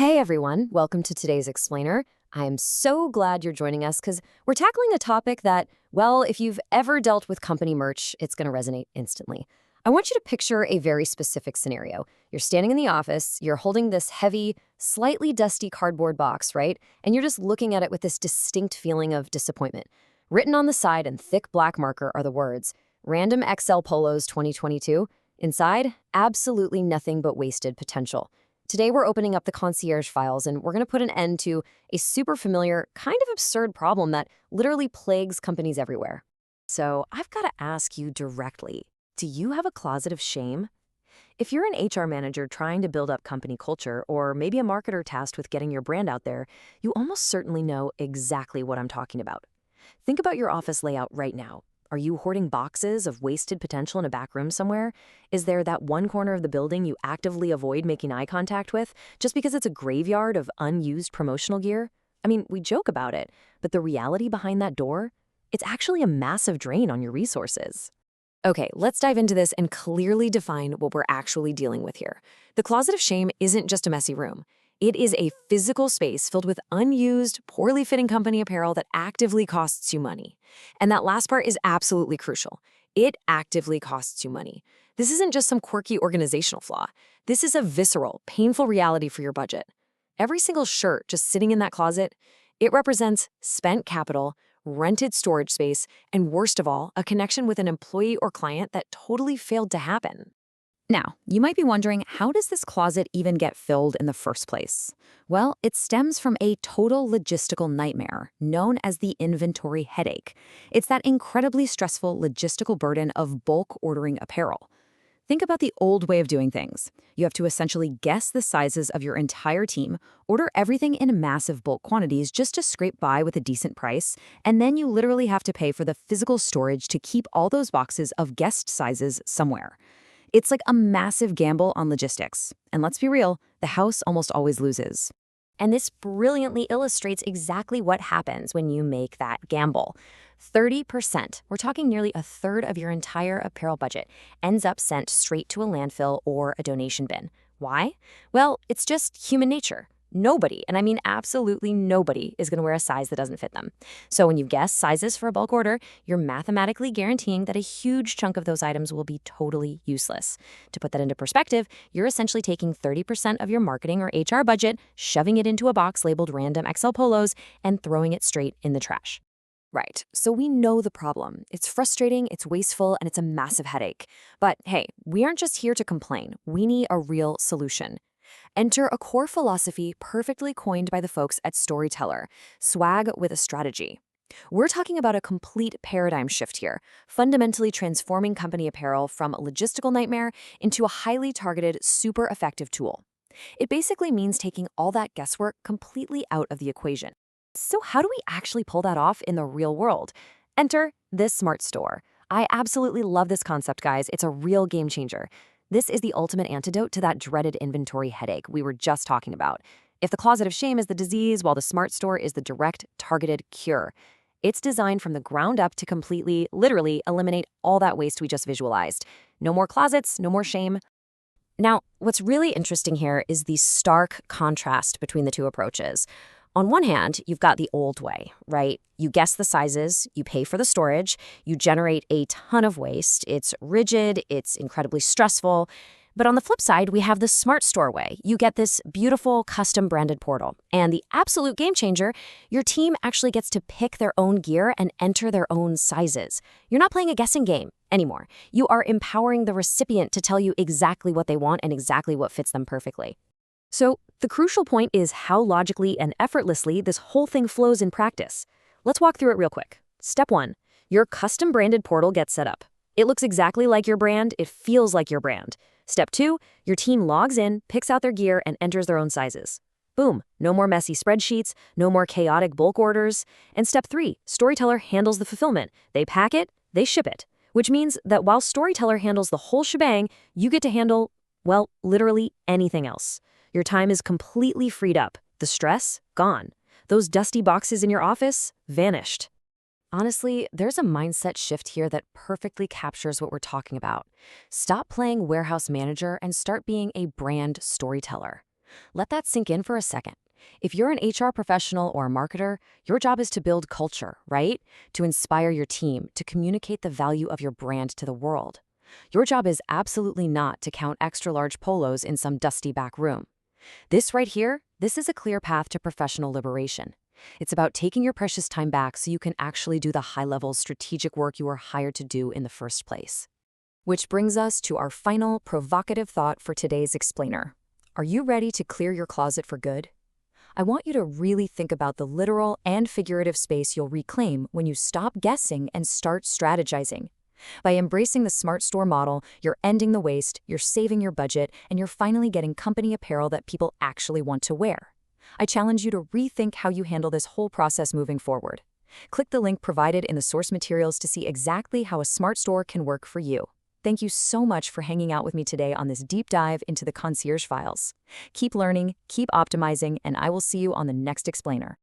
Hey everyone, welcome to today's Explainer. I am so glad you're joining us because we're tackling a topic that, well, if you've ever dealt with company merch, it's going to resonate instantly. I want you to picture a very specific scenario. You're standing in the office, you're holding this heavy, slightly dusty cardboard box, right? And you're just looking at it with this distinct feeling of disappointment. Written on the side in thick black marker are the words, Random XL Polos 2022. Inside, absolutely nothing but wasted potential. Today, we're opening up the Concierge Files, and we're going to put an end to a super familiar, kind of absurd problem that literally plagues companies everywhere. So I've got to ask you directly, do you have a closet of shame? If you're an HR manager trying to build up company culture, or maybe a marketer tasked with getting your brand out there, you almost certainly know exactly what I'm talking about. Think about your office layout right now. Are you hoarding boxes of wasted potential in a back room somewhere? Is there that one corner of the building you actively avoid making eye contact with just because it's a graveyard of unused promotional gear? I mean, we joke about it, but the reality behind that door? It's actually a massive drain on your resources. Okay, let's dive into this and clearly define what we're actually dealing with here. The closet of shame isn't just a messy room. It is a physical space filled with unused, poorly fitting company apparel that actively costs you money. And that last part is absolutely crucial. It actively costs you money. This isn't just some quirky organizational flaw. This is a visceral, painful reality for your budget. Every single shirt just sitting in that closet, it represents spent capital, rented storage space, and worst of all, a connection with an employee or client that totally failed to happen. Now, you might be wondering, how does this closet even get filled in the first place? Well, it stems from a total logistical nightmare known as the inventory headache. It's that incredibly stressful logistical burden of bulk ordering apparel. Think about the old way of doing things. You have to essentially guess the sizes of your entire team, order everything in massive bulk quantities just to scrape by with a decent price, and then you literally have to pay for the physical storage to keep all those boxes of guessed sizes somewhere. It's like a massive gamble on logistics. And let's be real, the house almost always loses. And this brilliantly illustrates exactly what happens when you make that gamble. 30%, we're talking nearly a third of your entire apparel budget, ends up sent straight to a landfill or a donation bin. Why? Well, it's just human nature. Nobody, and I mean absolutely nobody, is going to wear a size that doesn't fit them. So when you guess sizes for a bulk order, you're mathematically guaranteeing that a huge chunk of those items will be totally useless. To put that into perspective, you're essentially taking 30% of your marketing or HR budget, shoving it into a box labeled Random XL Polos, and throwing it straight in the trash. Right, so we know the problem. It's frustrating, it's wasteful, and it's a massive headache. But hey, we aren't just here to complain. We need a real solution. Enter a core philosophy perfectly coined by the folks at Storyteller, swag with a strategy. We're talking about a complete paradigm shift here, fundamentally transforming company apparel from a logistical nightmare into a highly targeted, super effective tool. It basically means taking all that guesswork completely out of the equation. So how do we actually pull that off in the real world? Enter this SMARTStore. I absolutely love this concept, guys. It's a real game changer. This is the ultimate antidote to that dreaded inventory headache we were just talking about. If the closet of shame is the disease, while the SMARTStore is the direct, targeted cure. It's designed from the ground up to completely, literally, eliminate all that waste we just visualized. No more closets, no more shame. Now, what's really interesting here is the stark contrast between the two approaches. On one hand, you've got the old way, right? You guess the sizes, you pay for the storage, you generate a ton of waste. It's rigid, it's incredibly stressful. But on the flip side, we have the SMARTStore way. You get this beautiful custom branded portal. And the absolute game changer, your team actually gets to pick their own gear and enter their own sizes. You're not playing a guessing game anymore. You are empowering the recipient to tell you exactly what they want and exactly what fits them perfectly. So the crucial point is how logically and effortlessly this whole thing flows in practice. Let's walk through it real quick. Step 1, your custom branded portal gets set up. It looks exactly like your brand, it feels like your brand. Step 2, your team logs in, picks out their gear, and enters their own sizes. Boom, no more messy spreadsheets, no more chaotic bulk orders. And step 3, Storyteller handles the fulfillment. They pack it, they ship it. Which means that while Storyteller handles the whole shebang, you get to handle, well, literally anything else. Your time is completely freed up. The stress, gone. Those dusty boxes in your office, vanished. Honestly, there's a mindset shift here that perfectly captures what we're talking about. Stop playing warehouse manager and start being a brand storyteller. Let that sink in for a second. If you're an HR professional or a marketer, your job is to build culture, right? To inspire your team, to communicate the value of your brand to the world. Your job is absolutely not to count extra large polos in some dusty back room. This right here, this is a clear path to professional liberation. It's about taking your precious time back so you can actually do the high-level strategic work you were hired to do in the first place. Which brings us to our final provocative thought for today's explainer. Are you ready to clear your closet for good? I want you to really think about the literal and figurative space you'll reclaim when you stop guessing and start strategizing. By embracing the SMARTStore model, you're ending the waste, you're saving your budget, and you're finally getting company apparel that people actually want to wear. I challenge you to rethink how you handle this whole process moving forward. Click the link provided in the source materials to see exactly how a SMARTStore can work for you. Thank you so much for hanging out with me today on this deep dive into the Concierge Files. Keep learning, keep optimizing, and I will see you on the next explainer.